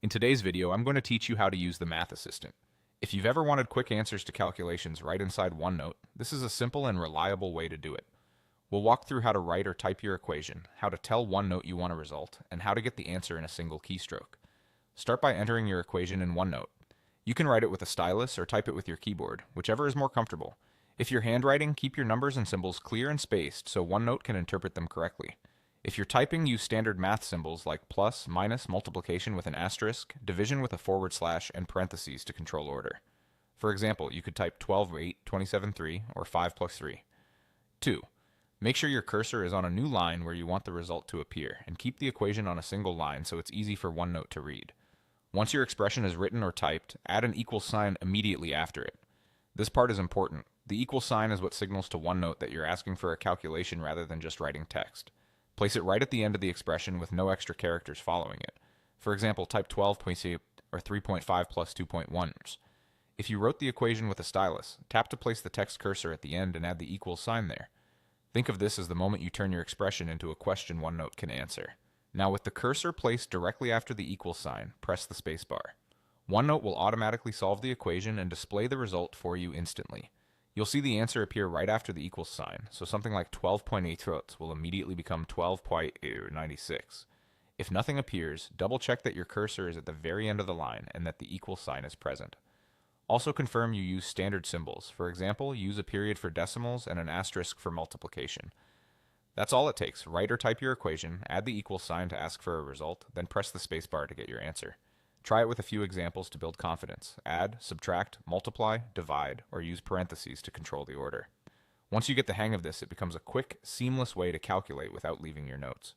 In today's video, I'm going to teach you how to use the Math Assistant. If you've ever wanted quick answers to calculations right inside OneNote, this is a simple and reliable way to do it. We'll walk through how to write or type your equation, how to tell OneNote you want a result, and how to get the answer in a single keystroke. Start by entering your equation in OneNote. You can write it with a stylus or type it with your keyboard, whichever is more comfortable. If you're handwriting, keep your numbers and symbols clear and spaced so OneNote can interpret them correctly. If you're typing, use standard math symbols like plus, minus, multiplication with an asterisk, division with a forward slash, and parentheses to control order. For example, you could type 12/8, 27/3, or 5 plus 3. 2. Make sure your cursor is on a new line where you want the result to appear, and keep the equation on a single line so it's easy for OneNote to read. Once your expression is written or typed, add an equal sign immediately after it. This part is important. The equal sign is what signals to OneNote that you're asking for a calculation rather than just writing text. Place it right at the end of the expression with no extra characters following it. For example, type 12.8 or 3.5 plus 2.1. If you wrote the equation with a stylus, tap to place the text cursor at the end and add the equal sign there. Think of this as the moment you turn your expression into a question OneNote can answer. Now with the cursor placed directly after the equal sign, press the spacebar. OneNote will automatically solve the equation and display the result for you instantly. You'll see the answer appear right after the equal sign, so something like 12.8 will immediately become 12.96. If nothing appears, double check that your cursor is at the very end of the line and that the equal sign is present. Also confirm you use standard symbols. For example, use a period for decimals and an asterisk for multiplication. That's all it takes. Write or type your equation, add the equal sign to ask for a result, then press the spacebar to get your answer. Try it with a few examples to build confidence. Add, subtract, multiply, divide, or use parentheses to control the order. Once you get the hang of this, it becomes a quick, seamless way to calculate without leaving your notes.